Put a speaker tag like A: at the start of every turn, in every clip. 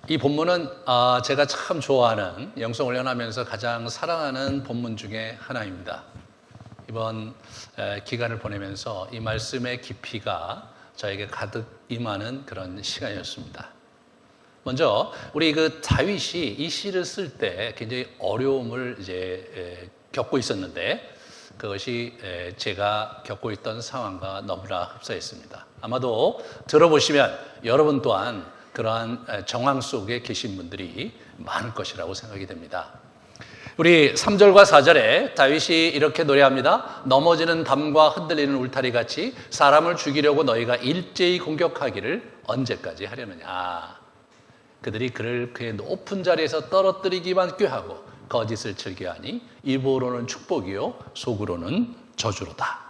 A: 이 본문은 제가 참 좋아하는 영성 훈련하면서 가장 사랑하는 본문 중에 하나입니다. 이번 기간을 보내면서 이 말씀의 깊이가 저에게 가득 임하는 그런 시간이었습니다. 먼저 우리 다윗이 이 시를 쓸 때 굉장히 어려움을 겪고 있었는데 그것이 제가 겪고 있던 상황과 너무나 흡사했습니다. 아마도 들어보시면 여러분 또한 그러한 정황 속에 계신 분들이 많을 것이라고 생각이 됩니다. 우리 3절과 4절에 다윗이 이렇게 노래합니다. 넘어지는 담과 흔들리는 울타리 같이 사람을 죽이려고 너희가 일제히 공격하기를 언제까지 하려느냐. 그들이 그를 그의 높은 자리에서 떨어뜨리기만 꾀하고 거짓을 즐겨하니 입으로는 축복이요 속으로는 저주로다.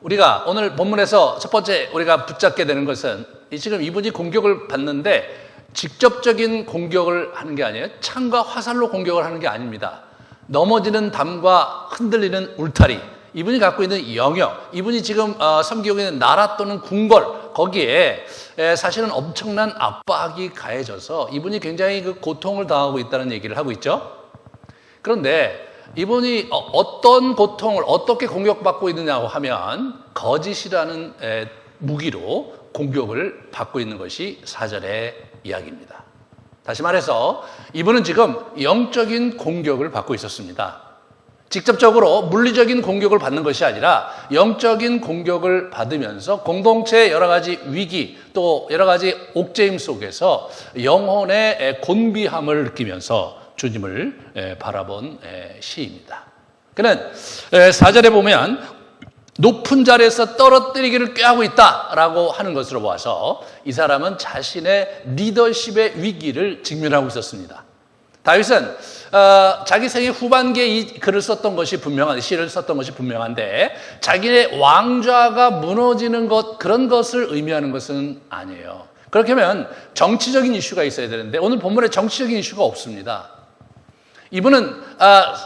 A: 우리가 오늘 본문에서 첫 번째 우리가 붙잡게 되는 것은 지금 이분이 공격을 받는데 직접적인 공격을 하는 게 아니에요. 창과 화살로 공격을 하는 게 아닙니다. 넘어지는 담과 흔들리는 울타리, 이분이 갖고 있는 영역, 이분이 지금 섬기고 있는 나라 또는 궁궐, 거기에 사실은 엄청난 압박이 가해져서 이분이 굉장히 고통을 당하고 있다는 얘기를 하고 있죠. 그런데 이분이 어떤 고통을 어떻게 공격받고 있느냐고 하면 거짓이라는 무기로 공격을 받고 있는 것이 4절의 이야기입니다. 다시 말해서 이분은 지금 영적인 공격을 받고 있었습니다. 직접적으로 물리적인 공격을 받는 것이 아니라 영적인 공격을 받으면서 공동체의 여러 가지 위기 또 여러 가지 옥죄임 속에서 영혼의 곤비함을 느끼면서 주님을 바라본 시입니다. 그는 4절에 보면 높은 자리에서 떨어뜨리기를 꾀하고 있다라고 하는 것으로 보아서 이 사람은 자신의 리더십의 위기를 직면하고 있었습니다. 다윗은 자기 생애 후반기에 이 글을 썼던 것이 시를 썼던 것이 분명한데 자기의 왕좌가 무너지는 것, 그런 것을 의미하는 것은 아니에요. 그렇게 하면 정치적인 이슈가 있어야 되는데 오늘 본문에 정치적인 이슈가 없습니다. 이분은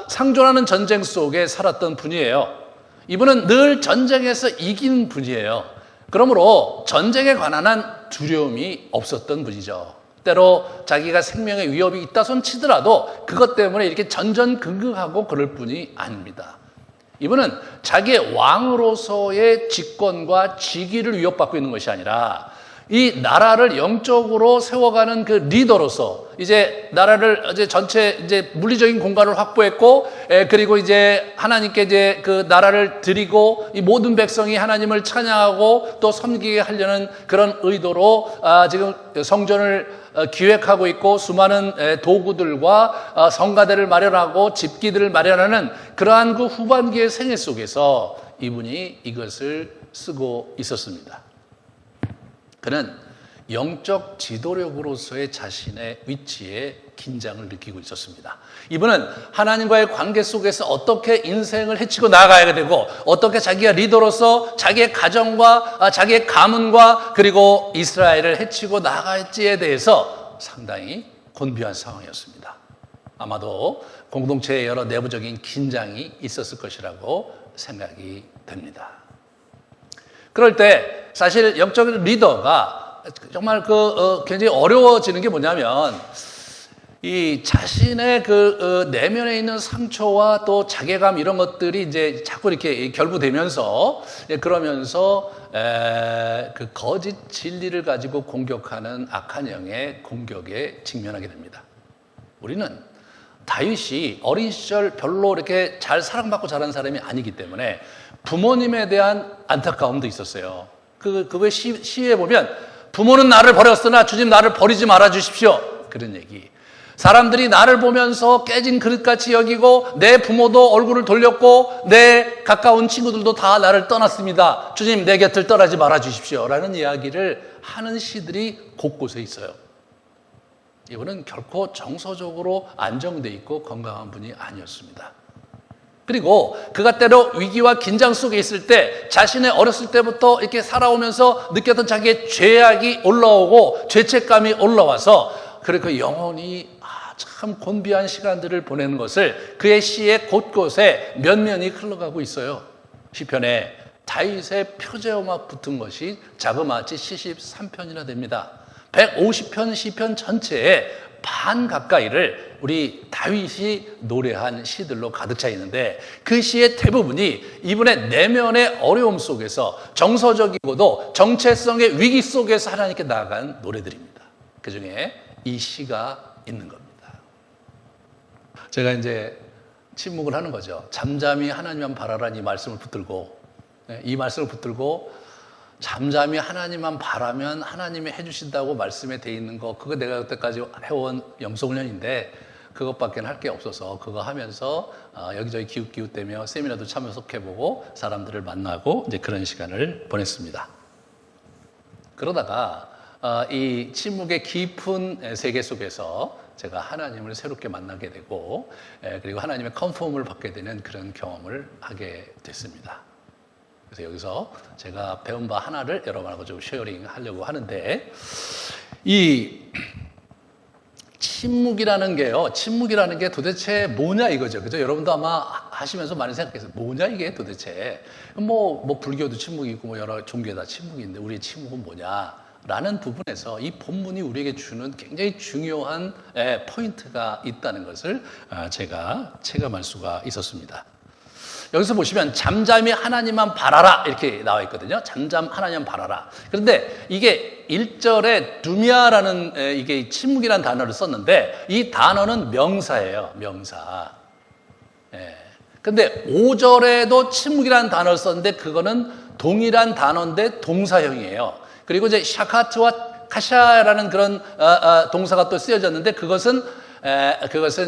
A: 상존하는 전쟁 속에 살았던 분이에요. 이분은 늘 전쟁에서 이긴 분이에요. 그러므로 전쟁에 관한 한 두려움이 없었던 분이죠. 때로 자기가 생명의 위협이 있다 손 치더라도 그것 때문에 이렇게 전전긍긍하고 그럴 분이 아닙니다. 이분은 자기의 왕으로서의 직권과 직위를 위협받고 있는 것이 아니라 이 나라를 영적으로 세워가는 그 리더로서 이제 나라를 전체 물리적인 공간을 확보했고, 그리고 하나님께 그 나라를 드리고 이 모든 백성이 하나님을 찬양하고 또 섬기게 하려는 그런 의도로 지금 성전을 기획하고 있고 수많은 도구들과 성가대를 마련하고 집기들을 마련하는 그러한 그 후반기의 생애 속에서 이분이 이것을 쓰고 있었습니다. 그는 영적 지도력으로서의 자신의 위치에 긴장을 느끼고 있었습니다. 이분은 하나님과의 관계 속에서 어떻게 인생을 헤치고 나아가야 되고 어떻게 자기가 리더로서 자기의 가정과 자기의 가문과 그리고 이스라엘을 헤치고 나아갈지에 대해서 상당히 곤비한 상황이었습니다. 아마도 공동체의 여러 내부적인 긴장이 있었을 것이라고 생각이 됩니다. 그럴 때 사실 영적인 리더가 정말 굉장히 어려워지는 게 뭐냐면 이 자신의 내면에 있는 상처와 또 자괴감 이런 것들이 자꾸 이렇게 결부되면서 그러면서 그 거짓 진리를 가지고 공격하는 악한 영의 공격에 직면하게 됩니다. 우리는 다윗이 어린 시절 별로 이렇게 잘 사랑받고 자란 사람이 아니기 때문에 부모님에 대한 안타까움도 있었어요. 그거의 시에 보면 부모는 나를 버렸으나 주님 나를 버리지 말아 주십시오. 그런 얘기. 사람들이 나를 보면서 깨진 그릇같이 여기고 내 부모도 얼굴을 돌렸고 내 가까운 친구들도 다 나를 떠났습니다. 주님 내 곁을 떠나지 말아 주십시오. 라는 이야기를 하는 시들이 곳곳에 있어요. 이분은 결코 정서적으로 안정돼 있고 건강한 분이 아니었습니다. 그리고 그가 때로 위기와 긴장 속에 있을 때 자신의 어렸을 때부터 이렇게 살아오면서 느꼈던 자기의 죄악이 올라오고 죄책감이 올라와서 그리고 영혼이 참 곤비한 시간들을 보내는 것을 그의 시의 곳곳에 면면이 흘러가고 있어요. 시편에 다윗의 표제어만 붙은 것이 자그마치 73편이나 됩니다. 150편 시편 전체의 반 가까이를 우리 다윗이 노래한 시들로 가득 차 있는데 그 시의 대부분이 이분의 내면의 어려움 속에서 정서적이고도 정체성의 위기 속에서 하나님께 나아간 노래들입니다. 그 중에 이 시가 있는 겁니다. 제가 이제 침묵을 하는 거죠. 잠잠히 하나님만 바라라는 이 말씀을 붙들고, 이 말씀을 붙들고 잠잠히 하나님만 바라면 하나님이 해주신다고 말씀에 돼 있는 거, 그거 내가 그때까지 해온 영성훈련인데 그것밖에 할 게 없어서 그거 하면서 여기저기 기웃기웃대며 세미나도 참석해보고 사람들을 만나고 이제 그런 시간을 보냈습니다. 그러다가 이 침묵의 깊은 세계 속에서 제가 하나님을 새롭게 만나게 되고 그리고 하나님의 컨펌을 받게 되는 그런 경험을 하게 됐습니다. 그래서 여기서 제가 배운 바 하나를 여러분하고 좀 쉐어링 하려고 하는데 이 침묵이라는 게요. 침묵이라는 게 도대체 뭐냐 이거죠. 그죠? 여러분도 아마 하시면서 많이 생각했어요. 뭐냐 이게 도대체. 뭐 불교도 침묵이 있고 뭐 여러 종교에 다 침묵이 있는데 우리의 침묵은 뭐냐? 라는 부분에서 이 본문이 우리에게 주는 굉장히 중요한 포인트가 있다는 것을 제가 체감할 수가 있었습니다. 여기서 보시면 잠잠히 하나님만 바라라 이렇게 나와 있거든요. 잠잠 하나님만 바라라. 그런데 이게 1절에 두미아라는 이게 침묵이라는 단어를 썼는데 이 단어는 명사예요. 명사. 근데 5절에도 침묵이라는 단어를 썼는데 그거는 동일한 단어인데 동사형이에요. 그리고 이제 샤카트와 카샤라는 그런 동사가 또 쓰여졌는데 그것은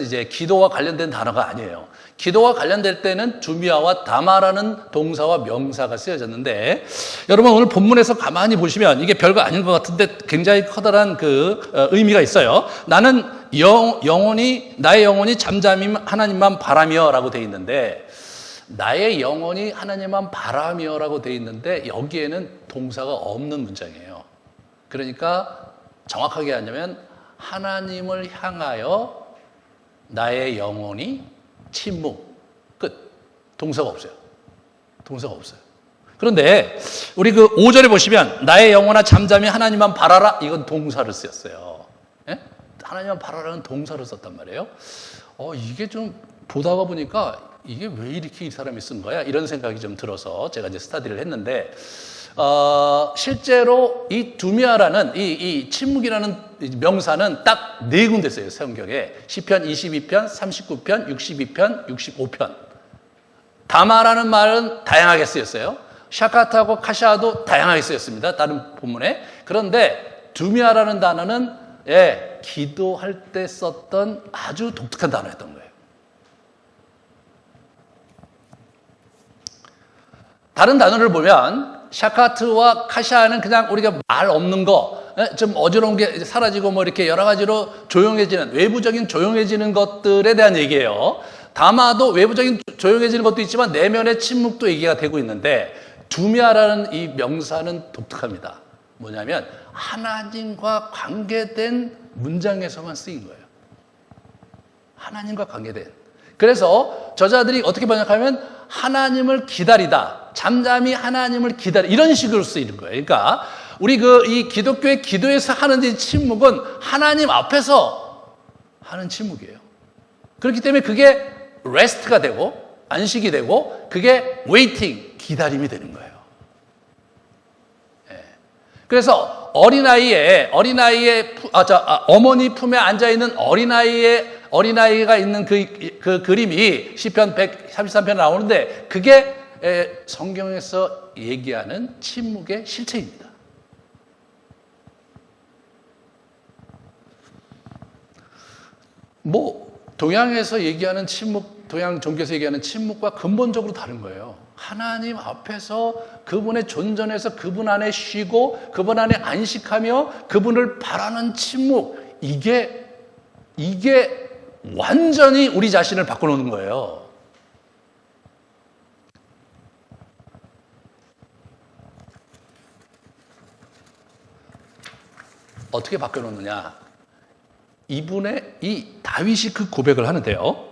A: 이제 기도와 관련된 단어가 아니에요. 기도와 관련될 때는 두미아와 다마라는 동사와 명사가 쓰여졌는데 여러분 오늘 본문에서 가만히 보시면 이게 별거 아닌 것 같은데 굉장히 커다란 그 의미가 있어요. 나는 나의 영혼이 잠잠히 하나님만 바라며라고 돼 있는데 나의 영혼이 하나님만 바라며라고 돼 있는데 여기에는 동사가 없는 문장이에요. 그러니까 정확하게 하냐면 하나님을 향하여 나의 영혼이 침묵, 끝. 동사가 없어요. 동사가 없어요. 그런데 우리 그 5절에 보시면 나의 영혼아 잠잠히 하나님만 바라라 이건 동사를 쓰였어요. 하나님만 바라라는 동사를 썼단 말이에요. 이게 좀 보다가 보니까 이게 왜 이렇게 이 사람이 쓴 거야? 이런 생각이 좀 들어서 제가 이제 스터디를 했는데 실제로 이 두미아라는 이 침묵이라는 명사는 딱 4군데 써요. 성경에 시편 22편, 39편, 62편, 65편. 다마라는 말은 다양하게 쓰였어요. 샤카타하고 카샤도 다양하게 쓰였습니다. 다른 본문에. 그런데 두미아라는 단어는 기도할 때 썼던 아주 독특한 단어였던 거예요. 다른 단어를 보면 샤카트와 카샤는 그냥 우리가 말 없는 거, 좀 어지러운 게 사라지고 뭐 이렇게 여러 가지로 조용해지는, 외부적인 조용해지는 것들에 대한 얘기예요. 다마도 외부적인 조용해지는 것도 있지만 내면의 침묵도 얘기가 되고 있는데 두미아라는 이 명사는 독특합니다. 뭐냐면 하나님과 관계된 문장에서만 쓰인 거예요. 하나님과 관계된. 그래서 저자들이 어떻게 번역하면 하나님을 기다리다, 잠잠히 하나님을 기다리 이런 식으로 쓰이는 거예요. 그러니까 우리 이 기독교의 기도에서 하는 이 침묵은 하나님 앞에서 하는 침묵이에요. 그렇기 때문에 그게 레스트가 되고 안식이 되고 그게 웨이팅, 기다림이 되는 거예요. 그래서 어머니 품에 앉아 있는 어린아이가 있는 그 그림이 시편 133편에 나오는데 그게 성경에서 얘기하는 침묵의 실체입니다. 동양에서 얘기하는 침묵, 동양 종교에서 얘기하는 침묵과 근본적으로 다른 거예요. 하나님 앞에서 그분의 존전에서 그분 안에 쉬고 그분 안에 안식하며 그분을 바라는 침묵, 이게 완전히 우리 자신을 바꿔놓는 거예요. 어떻게 바꿔놓느냐? 이 다윗이 그 고백을 하는데요.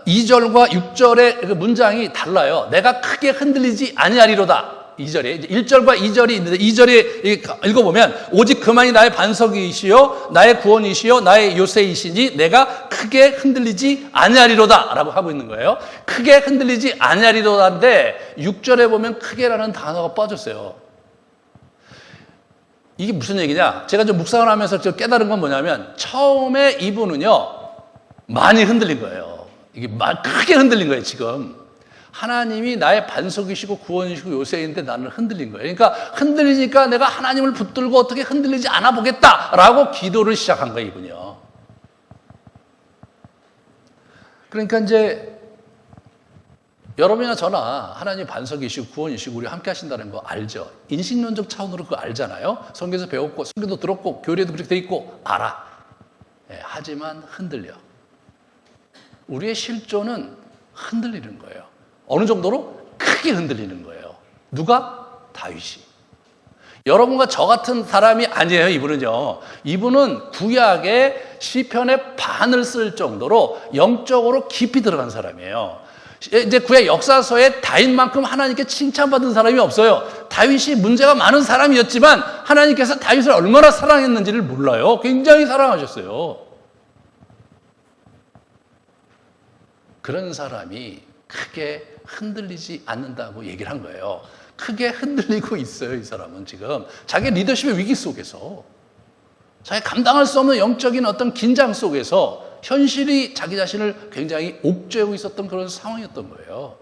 A: 2절과 6절의 그 문장이 달라요. 내가 크게 흔들리지 아니하리로다. 2절에 1절과 2절이 있는데 2절에 읽어보면 오직 그만이 나의 반석이시요 나의 구원이시요 나의 요새이시니 내가 크게 흔들리지 아니하리로다 라고 하고 있는 거예요. 크게 흔들리지 아니하리로다인데 6절에 보면 크게라는 단어가 빠졌어요. 이게 무슨 얘기냐? 제가 좀 묵상을 하면서 깨달은 건 뭐냐면 처음에 이분은요 많이 흔들린 거예요. 이게 크게 흔들린 거예요. 지금 하나님이 나의 반석이시고 구원이시고 요새인데 나는 흔들린 거예요. 그러니까 흔들리니까 내가 하나님을 붙들고 어떻게 흔들리지 않아 보겠다라고 기도를 시작한 거예요. 이분이요. 그러니까 이제 여러분이나 저나 하나님 반석이시고 구원이시고 우리 함께 하신다는 거 알죠? 인식론적 차원으로 그거 알잖아요. 성경에서 배웠고 성경도 들었고 교리에도 그렇게 돼 있고 알아. 하지만 흔들려. 우리의 실존은 흔들리는 거예요. 어느 정도로? 크게 흔들리는 거예요. 누가? 다윗이. 여러분과 저 같은 사람이 아니에요. 이분은요. 이분은 구약의 시편의 반을 쓸 정도로 영적으로 깊이 들어간 사람이에요. 이제 구약 역사서에 다윗만큼 하나님께 칭찬받은 사람이 없어요. 다윗이 문제가 많은 사람이었지만 하나님께서 다윗을 얼마나 사랑했는지를 몰라요. 굉장히 사랑하셨어요. 그런 사람이 크게 흔들리지 않는다고 얘기를 한 거예요. 크게 흔들리고 있어요. 이 사람은 지금 자기 리더십의 위기 속에서 자기 감당할 수 없는 영적인 어떤 긴장 속에서 현실이 자기 자신을 굉장히 옥죄고 있었던 그런 상황이었던 거예요.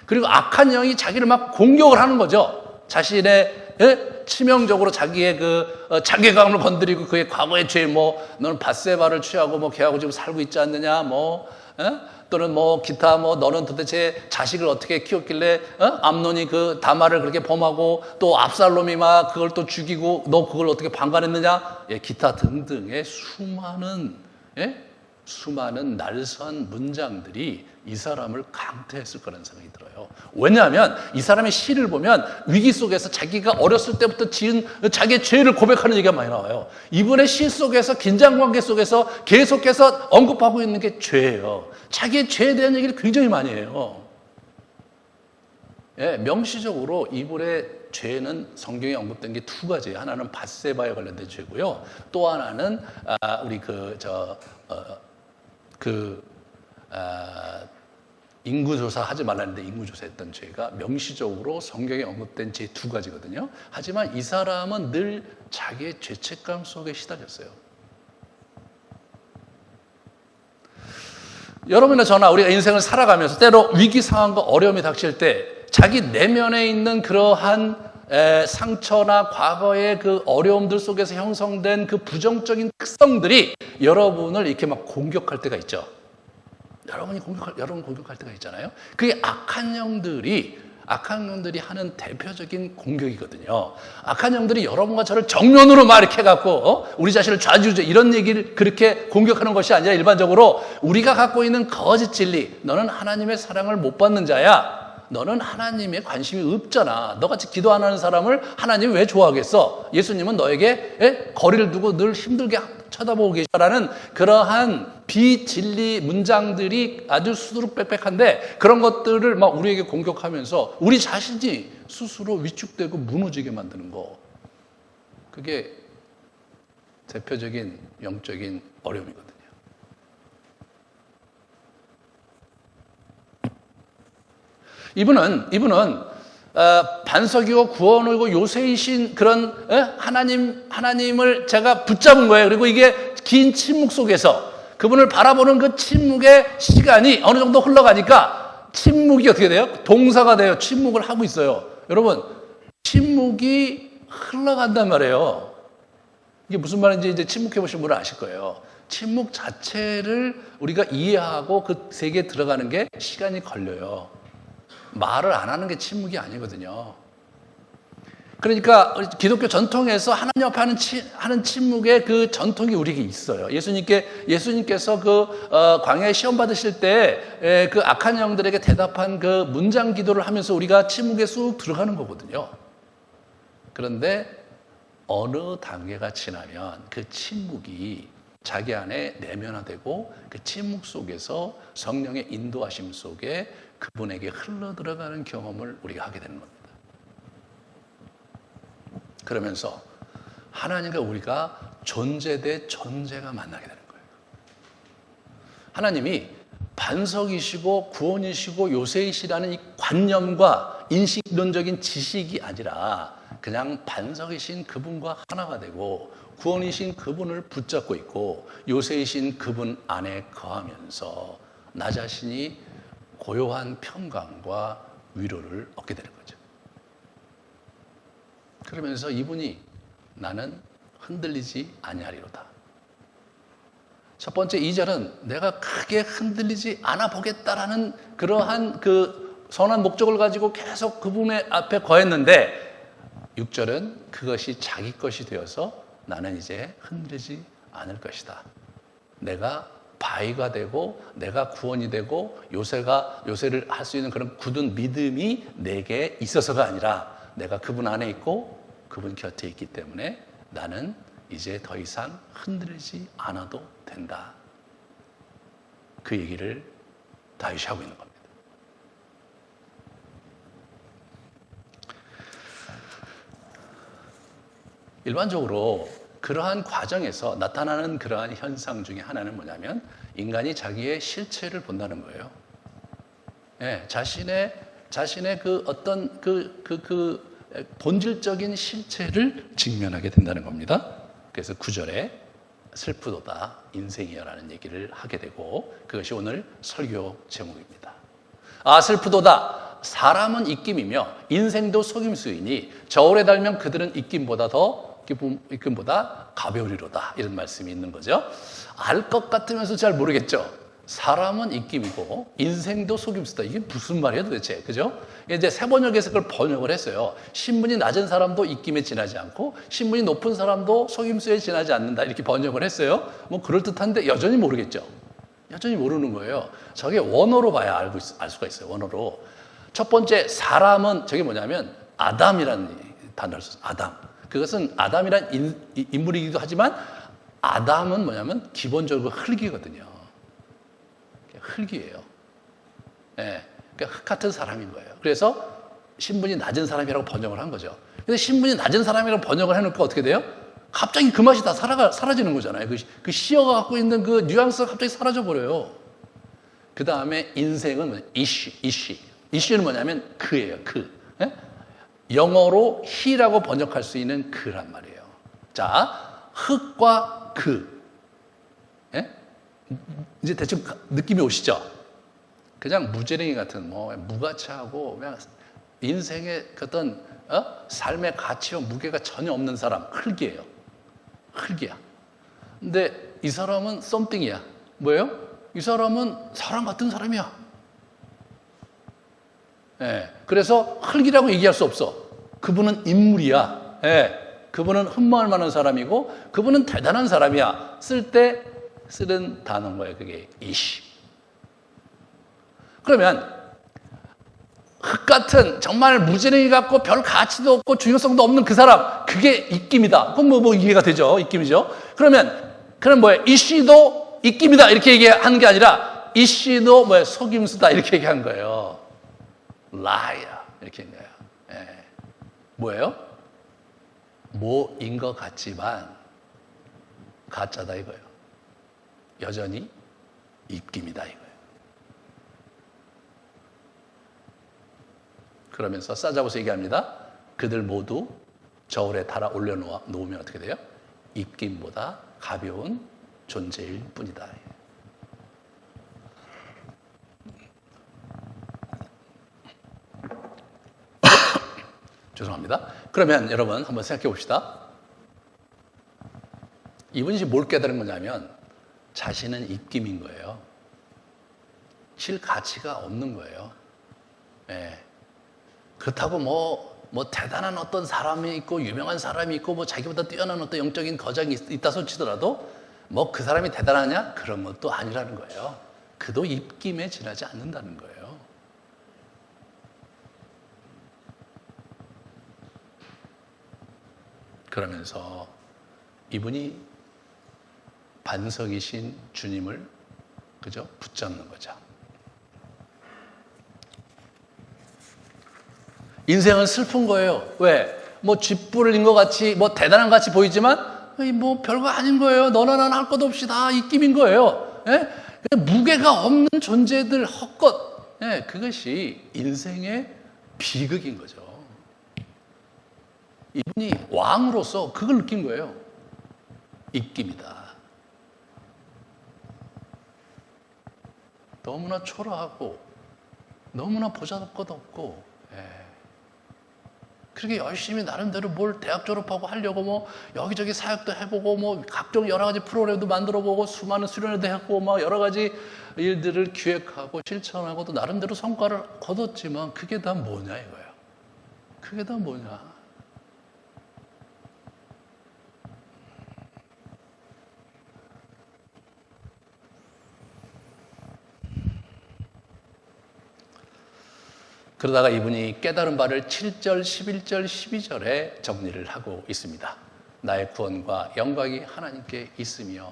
A: 그리고 악한 영이 자기를 막 공격을 하는 거죠. 자신의 치명적으로 자기의 그 자괴감을 건드리고 그의 과거의 죄, 너는 밧세바를 취하고 걔하고 지금 살고 있지 않느냐, 또는 기타 너는 도대체 자식을 어떻게 키웠길래 암논이 그 다말을 그렇게 범하고 또 압살롬이 막 그걸 또 죽이고 너 그걸 어떻게 방관했느냐, 기타 등등의 수많은 날선 문장들이 이 사람을 강퇴했을 거라는 생각이 들어요. 왜냐하면 이 사람의 시를 보면 위기 속에서 자기가 어렸을 때부터 지은 자기의 죄를 고백하는 얘기가 많이 나와요. 이분의 시 속에서 긴장관계 속에서 계속해서 언급하고 있는 게 죄예요. 자기의 죄에 대한 얘기를 굉장히 많이 해요. 명시적으로 이분의 죄는 성경에 언급된 게 두 가지예요. 하나는 밧세바에 관련된 죄고요. 또 하나는 우리 인구조사 하지 말라는데 인구조사했던 죄가 명시적으로 성경에 언급된 죄 두 가지거든요. 하지만 이 사람은 늘 자기의 죄책감 속에 시달렸어요. 여러분이나 저나 우리가 인생을 살아가면서 때로 위기 상황과 어려움이 닥칠 때 자기 내면에 있는 그러한 상처나 과거의 그 어려움들 속에서 형성된 그 부정적인 특성들이 여러분을 이렇게 막 공격할 때가 있죠. 여러분 공격할 때가 있잖아요. 그게 악한 영들이 하는 대표적인 공격이거든요. 악한 영들이 여러분과 저를 정면으로 막 이렇게 해갖고 우리 자신을 좌지우지 이런 얘기를 그렇게 공격하는 것이 아니라 일반적으로 우리가 갖고 있는 거짓 진리, 너는 하나님의 사랑을 못 받는 자야, 너는 하나님에 관심이 없잖아, 너같이 기도 안 하는 사람을 하나님이 왜 좋아하겠어, 예수님은 너에게 거리를 두고 늘 힘들게 쳐다보고 계시다라는 그러한 비진리 문장들이 아주 수두룩빽빽한데 그런 것들을 막 우리에게 공격하면서 우리 자신이 스스로 위축되고 무너지게 만드는 거, 그게 대표적인 영적인 어려움이거든요. 이분은 반석이고 구원이고 요새이신 그런 하나님을 제가 붙잡은 거예요. 그리고 이게 긴 침묵 속에서 그분을 바라보는 그 침묵의 시간이 어느 정도 흘러가니까 침묵이 어떻게 돼요? 동사가 돼요. 침묵을 하고 있어요. 여러분, 침묵이 흘러간단 말이에요. 이게 무슨 말인지 이제 침묵해 보신 분은 아실 거예요. 침묵 자체를 우리가 이해하고 그 세계에 들어가는 게 시간이 걸려요. 말을 안 하는 게 침묵이 아니거든요. 그러니까 기독교 전통에서 하나님 앞에 하는 침묵의 그 전통이 우리에게 있어요. 예수님께서 광야에 시험 받으실 때 그 악한 영들에게 대답한 그 문장 기도를 하면서 우리가 침묵에 쑥 들어가는 거거든요. 그런데 어느 단계가 지나면 그 침묵이 자기 안에 내면화되고 그 침묵 속에서 성령의 인도하심 속에 그분에게 흘러 들어가는 경험을 우리가 하게 되는 겁니다. 그러면서 하나님과 우리가 존재 대 존재가 만나게 되는 거예요. 하나님이 반석이시고 구원이시고 요새이시라는 이 관념과 인식론적인 지식이 아니라 그냥 반석이신 그분과 하나가 되고 구원이신 그분을 붙잡고 있고 요새이신 그분 안에 거하면서 나 자신이 고요한 평강과 위로를 얻게 되는 거죠. 그러면서 이분이 나는 흔들리지 아니하리로다. 첫 번째 2절은 내가 크게 흔들리지 않아 보겠다라는 그러한 그 선한 목적을 가지고 계속 그분의 앞에 거했는데 6절은 그것이 자기 것이 되어서 나는 이제 흔들리지 않을 것이다. 내가 바위가 되고 내가 구원이 되고 요새를 할 수 있는 그런 굳은 믿음이 내게 있어서가 아니라 내가 그분 안에 있고 그분 곁에 있기 때문에 나는 이제 더 이상 흔들리지 않아도 된다. 그 얘기를 다윗이 하고 있는 겁니다. 일반적으로 그러한 과정에서 나타나는 그러한 현상 중에 하나는 뭐냐면 인간이 자기의 실체를 본다는 거예요. 네, 자신의 그 어떤 본질적인 실체를 직면하게 된다는 겁니다. 그래서 9절에 슬프도다 인생이여라는 얘기를 하게 되고 그것이 오늘 설교 제목입니다. 슬프도다 사람은 입김이며 인생도 속임수이니 저울에 달면 그들은 입김보다 가벼우리로다 이런 말씀이 있는 거죠. 알 것 같으면서 잘 모르겠죠. 사람은 입김이고 인생도 속임수다. 이게 무슨 말이에요 도대체, 그죠? 이제 세번역에서 그걸 번역을 했어요. 신분이 낮은 사람도 입김에 지나지 않고 신분이 높은 사람도 속임수에 지나지 않는다 이렇게 번역을 했어요. 뭐 그럴듯한데 여전히 모르겠죠. 여전히 모르는 거예요. 저게 원어로 봐야 알 수가 있어요. 원어로. 첫 번째 사람은 저게 뭐냐면 아담이라는 단어를 썼어요. 아담. 그것은 아담이란 인물이기도 하지만 아담은 뭐냐면 기본적으로 흙이거든요. 흙이에요. 네, 그러니까 흙 같은 사람인 거예요. 그래서 신분이 낮은 사람이라고 번역을 한 거죠. 근데 신분이 낮은 사람이라고 번역을 해놓고 어떻게 돼요? 갑자기 그 맛이 다 사라지는 거잖아요. 그 시어가 갖고 있는 그 뉘앙스가 갑자기 사라져 버려요. 그 다음에 인생은 이슈는 뭐냐면 그예요. 네? 영어로 he라고 번역할 수 있는 그란 말이에요. 자, 흙과 그. 네? 이제 대충 느낌이 오시죠? 그냥 무지랭이 같은 무가치하고 그냥 인생의 어떤 삶의 가치와 무게가 전혀 없는 사람, 흙이에요. 흙이야. 근데 이 사람은 something이야. 뭐예요? 이 사람은 사람 같은 사람이야. 예, 그래서 흙이라고 얘기할 수 없어. 그분은 인물이야. 예, 그분은 흠모할 만한 사람이고 그분은 대단한 사람이야. 쓸 때 쓰는 단어인 거예요. 그게 이시. 그러면 흙 같은 정말 무지랭이 같고 별 가치도 없고 중요성도 없는 그 사람, 그게 입김이다. 그럼 뭐 이해가 되죠? 입김이죠. 그럼 뭐예요? 이씨도 입김이다 이렇게 얘기하는 게 아니라 이씨도 뭐예요? 속임수다 이렇게 얘기한 거예요. 라이어 이렇게 한 거예요. 예. 뭐예요? 뭐인 것 같지만 가짜다 이거예요. 여전히 입김이다 이거예요. 그러면서 싸잡아서 얘기합니다. 그들 모두 저울에 달아 올려놓으면 어떻게 돼요? 입김보다 가벼운 존재일 뿐이다. 죄송합니다. 그러면 여러분 한번 생각해 봅시다. 이분이 지금 뭘 깨달은 거냐면 자신은 입김인 거예요. 실 가치가 없는 거예요. 예. 그렇다고 뭐 대단한 어떤 사람이 있고 유명한 사람이 있고 뭐 자기보다 뛰어난 어떤 영적인 거장이 있다 손치더라도 뭐 그 사람이 대단하냐? 그런 것도 아니라는 거예요. 그도 입김에 지나지 않는다는 거예요. 그러면서 이분이 반석이신 주님을 그죠? 붙잡는 거죠. 인생은 슬픈 거예요. 왜? 뭐 쥐뿔인 것 같이 뭐 대단한 것 같이 보이지만 뭐 별거 아닌 거예요. 너나 나나 할 것 없이 다 입김인 거예요. 예? 무게가 없는 존재들 헛것. 예, 그것이 인생의 비극인 거죠. 이분이 왕으로서 그걸 느낀 거예요. 입김이다. 너무나 초라하고 너무나 보잘것 없고 그렇게 열심히 나름대로 뭘 대학 졸업하고 하려고 뭐 여기저기 사역도 해보고 뭐 각종 여러 가지 프로그램도 만들어보고 수많은 수련회도 했고 막 여러 가지 일들을 기획하고 실천하고 또 나름대로 성과를 거뒀지만 그게 다 뭐냐 이거예요. 그게 다 뭐냐. 그러다가 이분이 깨달은 바를 7절, 11절, 12절에 정리를 하고 있습니다. 나의 구원과 영광이 하나님께 있으며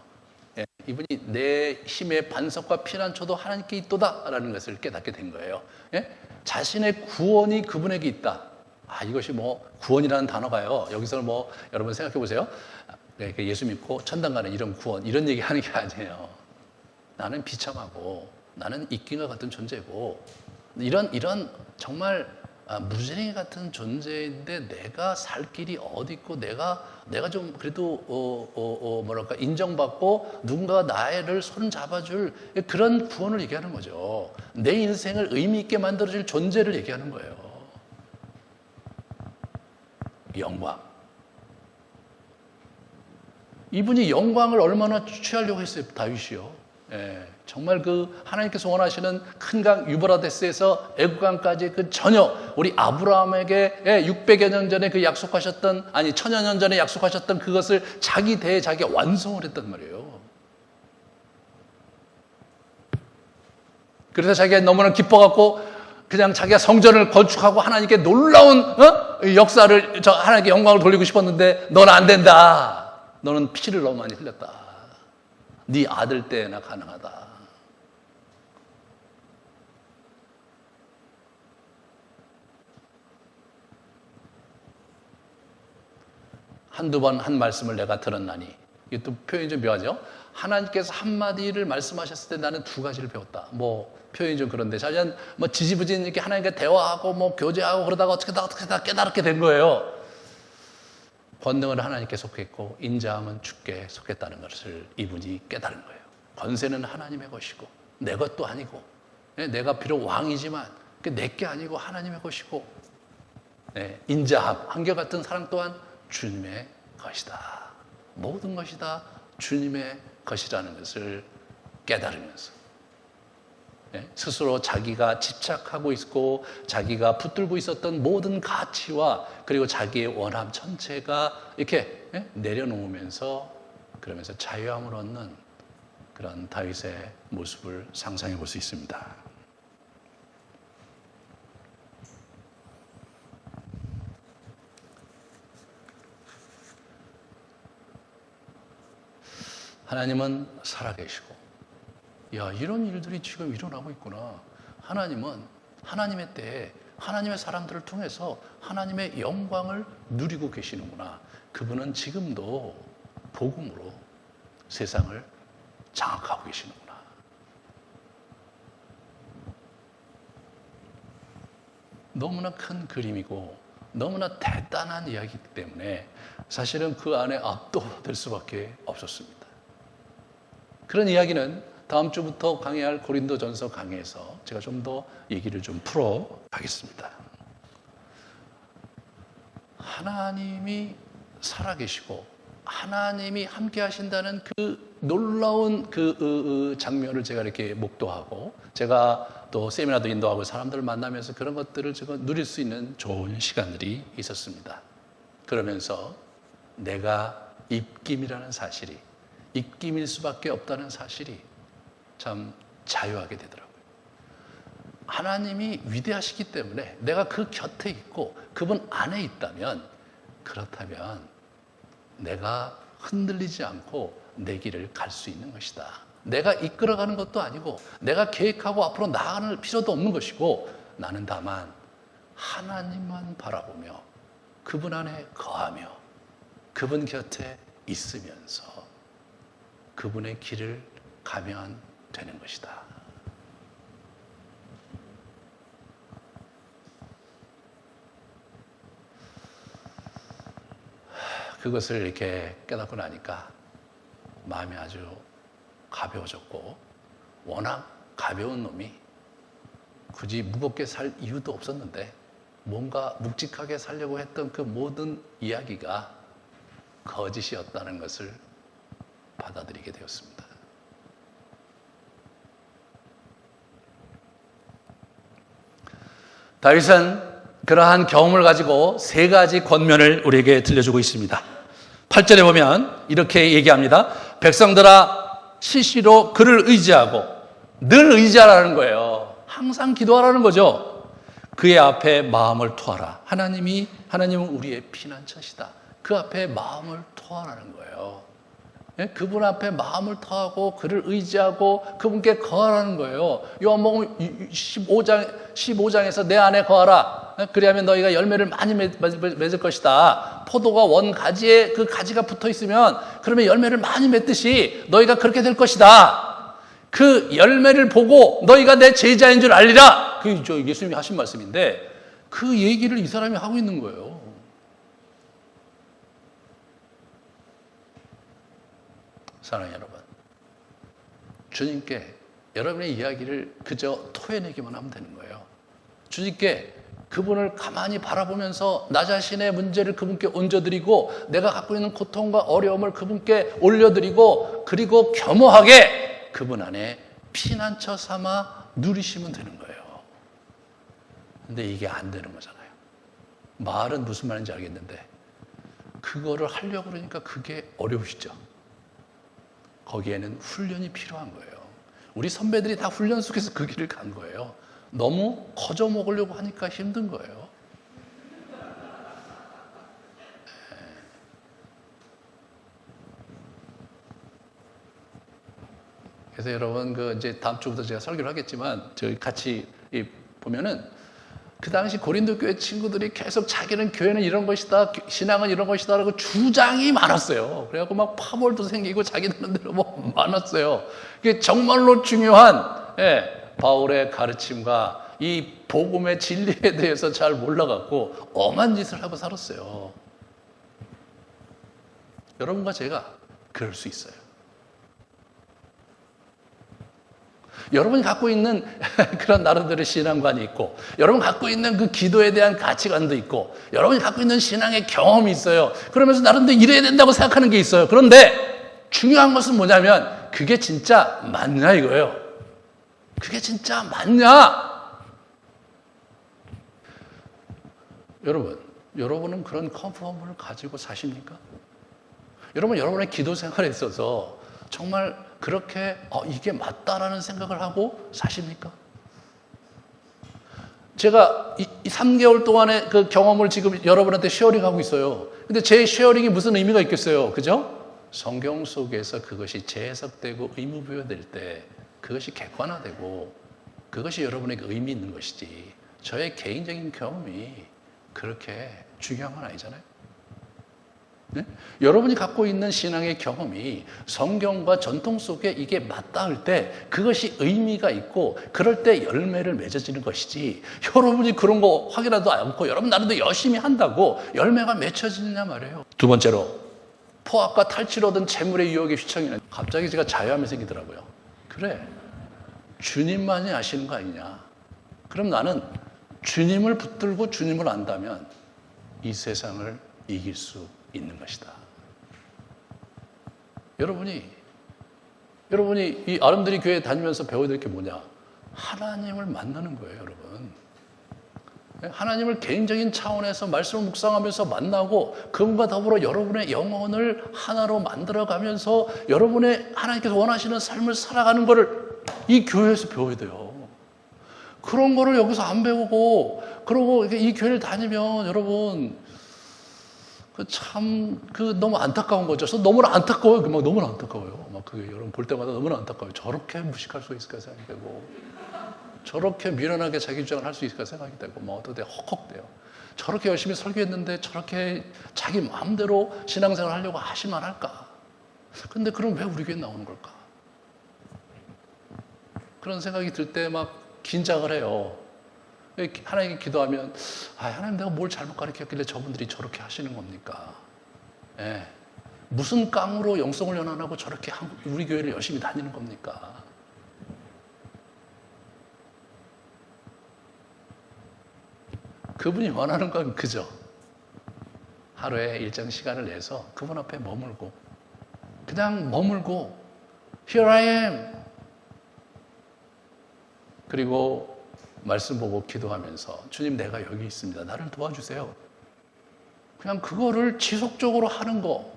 A: 이분이 내 힘의 반석과 피난처도 하나님께 있도다라는 것을 깨닫게 된 거예요. 자신의 구원이 그분에게 있다. 이것이 뭐 구원이라는 단어가요. 여기서 뭐 여러분 생각해 보세요. 예수 믿고 천당 가는 이런 구원 이런 얘기 하는 게 아니에요. 나는 비참하고 나는 이끼와 같은 존재고 이런 정말 무지랭이 같은 존재인데 내가 살 길이 어디 있고 내가 좀 그래도 뭐랄까 인정받고 누군가 나를 손 잡아줄 그런 구원을 얘기하는 거죠. 내 인생을 의미 있게 만들어줄 존재를 얘기하는 거예요. 영광. 이분이 영광을 얼마나 취하려고 했어요, 다윗이요. 정말 그 하나님께서 원하시는 큰 강 유브라데스에서 애국강까지 그 전혀 우리 아브라함에게 600여 년 전에 그 약속하셨던 1000여 년 전에 약속하셨던 그것을 자기 대에 자기가 완성을 했단 말이에요. 그래서 자기가 너무나 기뻐갖고 그냥 자기가 성전을 건축하고 하나님께 놀라운 역사를 하나님께 영광을 돌리고 싶었는데 너는 안 된다. 너는 피를 너무 많이 흘렸다. 네 아들 때나 가능하다. 한두 번 한 말씀을 내가 들었나니 이것도 표현이 좀 묘하죠. 하나님께서 한마디를 말씀하셨을 때 나는 두 가지를 배웠다. 뭐 표현이 좀 그런데 자기는 뭐 지지부진 이렇게 하나님과 대화하고 뭐 교제하고 그러다가 어떻게 다 깨달게 된 거예요. 권능은 하나님께 속했고 인자함은 주께 속했다는 것을 이분이 깨달은 거예요. 권세는 하나님의 것이고 내 것도 아니고 내가 비록 왕이지만 내 게 아니고 하나님의 것이고 인자함, 한결같은 사랑 또한 주님의 것이다. 모든 것이 다 주님의 것이라는 것을 깨달으면서 스스로 자기가 집착하고 있고 자기가 붙들고 있었던 모든 가치와 그리고 자기의 원함 전체가 이렇게 내려놓으면서 그러면서 자유함을 얻는 그런 다윗의 모습을 상상해 볼 수 있습니다. 하나님은 살아계시고 이런 일들이 지금 일어나고 있구나. 하나님은 하나님의 때에 하나님의 사람들을 통해서 하나님의 영광을 누리고 계시는구나. 그분은 지금도 복음으로 세상을 장악하고 계시는구나. 너무나 큰 그림이고 너무나 대단한 이야기이기 때문에 사실은 그 안에 압도될 수밖에 없었습니다. 그런 이야기는 다음 주부터 강의할 고린도전서 강의에서 제가 좀 더 얘기를 좀 풀어 가겠습니다. 하나님이 살아계시고 하나님이 함께 하신다는 그 놀라운 그 장면을 제가 이렇게 목도하고 제가 또 세미나도 인도하고 사람들을 만나면서 그런 것들을 제가 누릴 수 있는 좋은 시간들이 있었습니다. 그러면서 내가 입김이라는 사실이 입김일 수밖에 없다는 사실이 참 자유하게 되더라고요. 하나님이 위대하시기 때문에 내가 그 곁에 있고 그분 안에 있다면 그렇다면 내가 흔들리지 않고 내 길을 갈 수 있는 것이다. 내가 이끌어가는 것도 아니고 내가 계획하고 앞으로 나아갈 필요도 없는 것이고 나는 다만 하나님만 바라보며 그분 안에 거하며 그분 곁에 있으면서 그분의 길을 가면 되는 것이다. 그것을 이렇게 깨닫고 나니까 마음이 아주 가벼워졌고, 워낙 가벼운 놈이 굳이 무겁게 살 이유도 없었는데 뭔가 묵직하게 살려고 했던 그 모든 이야기가 거짓이었다는 것을 받아들이게 되었습니다. 다윗은 그러한 경험을 가지고 세 가지 권면을 우리에게 들려주고 있습니다. 8절에 보면 이렇게 얘기합니다. 백성들아 시시로 그를 의지하고, 늘 의지하라는 거예요. 항상 기도하라는 거죠. 그의 앞에 마음을 토하라. 하나님은 우리의 피난처시다. 그 앞에 마음을 토하라는 거예요. 그분 앞에 마음을 토하고 그를 의지하고 그분께 거하라는 거예요. 요한복음 15장에서 내 안에 거하라. 그리하면 너희가 열매를 많이 맺을 것이다. 포도가 원 가지에 그 가지가 붙어 있으면 그러면 열매를 많이 맺듯이 너희가 그렇게 될 것이다. 그 열매를 보고 너희가 내 제자인 줄 알리라. 그게 예수님이 하신 말씀인데 그 얘기를 이 사람이 하고 있는 거예요. 사랑하는 여러분, 주님께 여러분의 이야기를 그저 토해내기만 하면 되는 거예요. 주님께 그분을 가만히 바라보면서 나 자신의 문제를 그분께 얹어드리고 내가 갖고 있는 고통과 어려움을 그분께 올려드리고 그리고 겸허하게 그분 안에 피난처 삼아 누리시면 되는 거예요. 근데 이게 안 되는 거잖아요. 말은 무슨 말인지 알겠는데 그거를 하려고 그러니까 그게 어려우시죠. 거기에는 훈련이 필요한 거예요. 우리 선배들이 다 훈련 속에서 그 길을 간 거예요. 너무 거저 먹으려고 하니까 힘든 거예요. 그래서 여러분 이제 다음 주부터 제가 설교를 하겠지만 저희 같이 보면은 그 당시 고린도 교회 친구들이 계속 자기는 교회는 이런 것이다, 신앙은 이런 것이다 라고 주장이 많았어요. 그래갖고 막 파벌도 생기고 자기들은 대로 뭐 많았어요. 그게 정말로 중요한 바울의 가르침과 이 복음의 진리에 대해서 잘 몰라갖고 엄한 짓을 하고 살았어요. 여러분과 제가 그럴 수 있어요. 여러분이 갖고 있는 그런 나름대로의 신앙관이 있고, 여러분 갖고 있는 그 기도에 대한 가치관도 있고, 여러분이 갖고 있는 신앙의 경험이 있어요. 그러면서 나름대로 이래야 된다고 생각하는 게 있어요. 그런데 중요한 것은 뭐냐면 그게 진짜 맞냐 이거예요. 그게 진짜 맞냐? 여러분은 그런 컨펌을 가지고 사십니까? 여러분의 기도 생활에 있어서 정말 그렇게 이게 맞다라는 생각을 하고 사십니까? 제가 이 3개월 동안의 그 경험을 지금 여러분한테 쉐어링하고 있어요. 근데 제 쉐어링이 무슨 의미가 있겠어요? 그죠? 성경 속에서 그것이 재해석되고 의무부여될 때 그것이 객관화되고 그것이 여러분에게 의미 있는 것이지 저의 개인적인 경험이 그렇게 중요한 건 아니잖아요. 네? 여러분이 갖고 있는 신앙의 경험이 성경과 전통 속에 이게 맞닿을 때 그것이 의미가 있고 그럴 때 열매를 맺어지는 것이지 여러분이 그런 거 확인하도 않고 여러분 나름대로 열심히 한다고 열매가 맺혀지느냐 말이에요. 두 번째로 포악과 탈취를 얻은 재물의 유혹에 휘청이는 갑자기 제가 자유함이 생기더라고요. 그래 주님만이 아시는 거 아니냐. 그럼 나는 주님을 붙들고 주님을 안다면 이 세상을 이길 수 있는 것이다. 여러분이 이 아름드리 교회 다니면서 배워야 될 게 뭐냐? 하나님을 만나는 거예요, 여러분. 하나님을 개인적인 차원에서 말씀을 묵상하면서 만나고 그분과 더불어 여러분의 영혼을 하나로 만들어가면서 여러분의 하나님께서 원하시는 삶을 살아가는 것을 이 교회에서 배워야 돼요. 그런 거를 여기서 안 배우고 그러고 이 교회를 다니면 여러분 너무 안타까운 거죠. 그래서 너무나 안타까워요. 너무나 안타까워요. 여러분 볼 때마다 너무나 안타까워요. 저렇게 무식할 수 있을까 생각이 되고, 저렇게 미련하게 자기 주장을 할 수 있을까 생각이 되고, 어떻게 헉헉대요. 저렇게 열심히 설교했는데 저렇게 자기 마음대로 신앙생활 하려고 하실만 할까? 근데 그럼 왜 우리 교회 나오는 걸까? 그런 생각이 들 때 막 긴장을 해요. 하나님께 기도하면 하나님 내가 뭘 잘못 가르쳤길래 저분들이 저렇게 하시는 겁니까? 예. 무슨 깡으로 영성훈련 안 하고 저렇게 우리 교회를 열심히 다니는 겁니까? 그분이 원하는 건 그죠. 하루에 일정 시간을 내서 그분 앞에 머물고 그냥 머물고 Here I am. 그리고 말씀 보고 기도하면서 주님 내가 여기 있습니다. 나를 도와주세요. 그냥 그거를 지속적으로 하는 거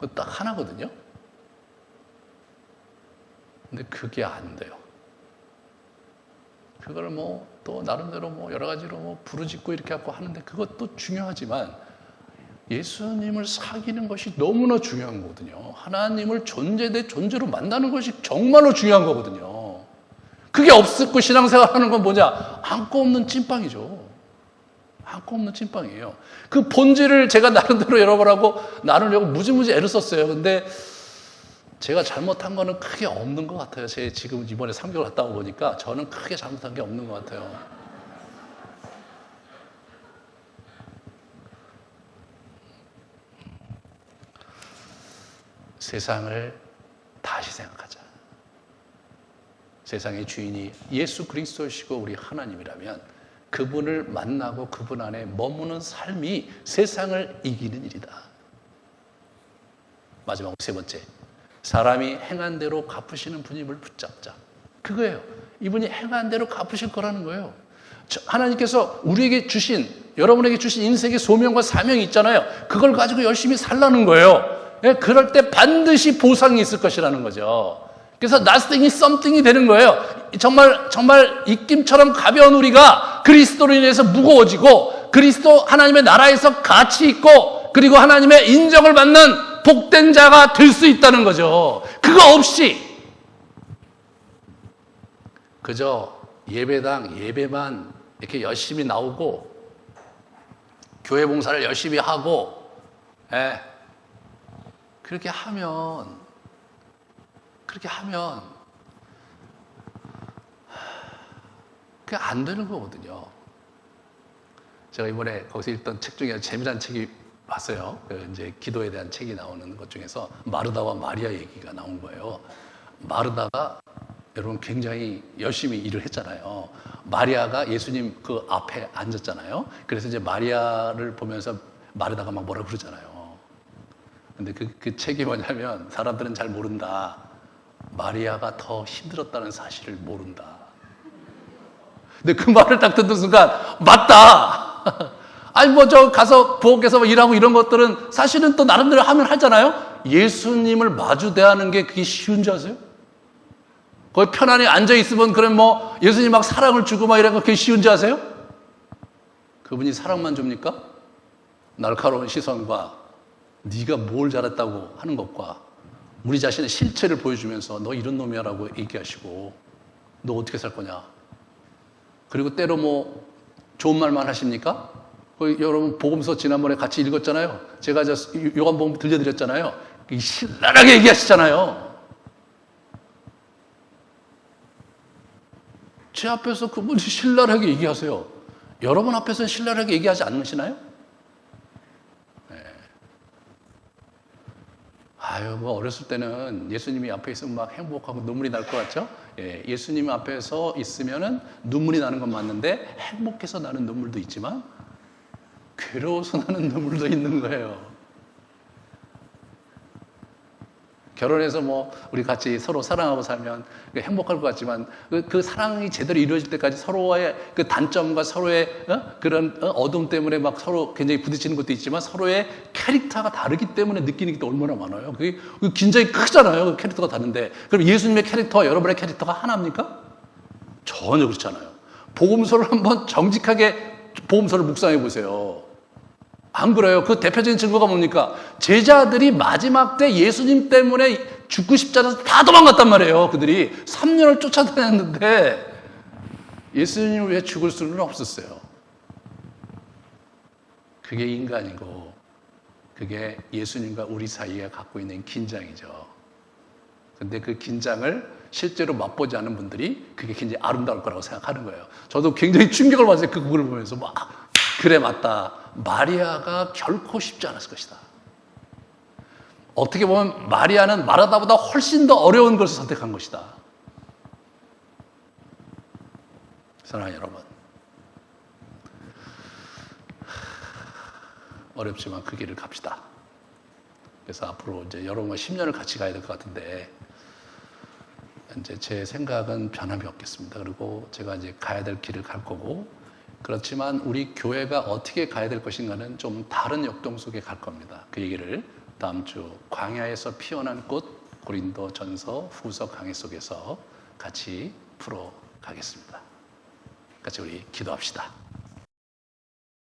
A: 그거 딱 하나거든요. 근데 그게 안 돼요. 그걸 또 나름대로 여러 가지로 부르짖고 이렇게 하고 하는데 그것도 중요하지만 예수님을 사귀는 것이 너무나 중요한 거거든요. 하나님을 존재 대 존재로 만나는 것이 정말로 중요한 거거든요. 그게 없고 신앙생활 하는 건 뭐냐? 안고 없는 찐빵이죠. 안고 없는 찐빵이에요. 그 본질을 제가 나름대로 여러분하고 나누려고 무지무지 애를 썼어요. 근데 제가 잘못한 거는 크게 없는 것 같아요. 제 지금 이번에 3개월 갔다 오고 보니까 저는 크게 잘못한 게 없는 것 같아요. 세상을 다시 생각하자. 세상의 주인이 예수 그리스도시고 우리 하나님이라면 그분을 만나고 그분 안에 머무는 삶이 세상을 이기는 일이다. 마지막 세 번째. 사람이 행한 대로 갚으시는 분임을 붙잡자. 그거예요. 이분이 행한 대로 갚으실 거라는 거예요. 하나님께서 우리에게 주신, 여러분에게 주신 인생의 소명과 사명이 있잖아요. 그걸 가지고 열심히 살라는 거예요. 그럴 때 반드시 보상이 있을 것이라는 거죠. 그래서 nothing이 something이 되는 거예요. 정말 입김처럼 가벼운 우리가 그리스도로 인해서 무거워지고 그리스도 하나님의 나라에서 가치 있고 그리고 하나님의 인정을 받는 복된 자가 될 수 있다는 거죠. 그거 없이 그저 예배당 예배만 이렇게 열심히 나오고 교회 봉사를 열심히 하고 그렇게 하면 그게 안 되는 거거든요. 제가 이번에 거기서 읽던 책 중에 재미난 책이 봤어요. 이제 기도에 대한 책이 나오는 것 중에서 마르다와 마리아 얘기가 나온 거예요. 마르다가 여러분 굉장히 열심히 일을 했잖아요. 마리아가 예수님 그 앞에 앉았잖아요. 그래서 이제 마리아를 보면서 마르다가 막 뭐라 그러잖아요. 근데 그 책이 뭐냐면 사람들은 잘 모른다. 마리아가 더 힘들었다는 사실을 모른다. 근데 그 말을 딱 듣는 순간 맞다. 아니 저 가서 부엌에서 일하고 이런 것들은 사실은 또 나름대로 하면 하잖아요. 예수님을 마주 대하는 게 그게 쉬운 줄 아세요? 거기 편안히 앉아 있으면 그럼 예수님 막 사랑을 주고 막 이런 거 그게 쉬운 줄 아세요? 그분이 사랑만 줍니까? 날카로운 시선과 네가 뭘 잘했다고 하는 것과 우리 자신의 실체를 보여주면서 너 이런 놈이야라고 얘기하시고 너 어떻게 살 거냐? 그리고 때로 좋은 말만 하십니까? 여러분 복음서 지난번에 같이 읽었잖아요. 제가 요한복음 들려드렸잖아요. 신랄하게 얘기하시잖아요. 제 앞에서 그분이 신랄하게 얘기하세요. 여러분 앞에서는 신랄하게 얘기하지 않으시나요? 어렸을 때는 예수님이 앞에 있으면 막 행복하고 눈물이 날 것 같죠? 예수님 앞에서 있으면은 눈물이 나는 건 맞는데 행복해서 나는 눈물도 있지만 괴로워서 나는 눈물도 있는 거예요. 결혼해서 우리 같이 서로 사랑하고 살면 행복할 것 같지만 그 사랑이 제대로 이루어질 때까지 서로의 그 단점과 서로의 그런 어둠 때문에 막 서로 굉장히 부딪히는 것도 있지만 서로의 캐릭터가 다르기 때문에 느끼는 게 얼마나 많아요. 그게 긴장이 크잖아요. 그 캐릭터가 다른데. 그럼 예수님의 캐릭터와 여러분의 캐릭터가 하나입니까? 전혀 그렇지 않아요. 복음서를 한번 정직하게 복음서를 묵상해 보세요. 안 그래요? 그 대표적인 증거가 뭡니까? 제자들이 마지막 때 예수님 때문에 죽고 싶지 않아서 다 도망갔단 말이에요. 그들이 3년을 쫓아다녔는데 예수님을 위해 죽을 수는 없었어요. 그게 인간이고 그게 예수님과 우리 사이에 갖고 있는 긴장이죠. 근데 그 긴장을 실제로 맛보지 않은 분들이 그게 굉장히 아름다울 거라고 생각하는 거예요. 저도 굉장히 충격을 받았어요. 그 부분을 보면서 그래 맞다. 마리아가 결코 쉽지 않았을 것이다. 어떻게 보면 마리아는 마르다보다 훨씬 더 어려운 것을 선택한 것이다. 사랑하는 여러분, 어렵지만 그 길을 갑시다. 그래서 앞으로 이제 여러분과 10년을 같이 가야 될 것 같은데 이제 제 생각은 변함이 없겠습니다. 그리고 제가 이제 가야 될 길을 갈 거고, 그렇지만 우리 교회가 어떻게 가야 될 것인가는 좀 다른 역동 속에 갈 겁니다. 그 얘기를 다음 주 광야에서 피어난 꽃 고린도전서 후서 강의 속에서 같이 풀어 가겠습니다. 같이 우리 기도합시다.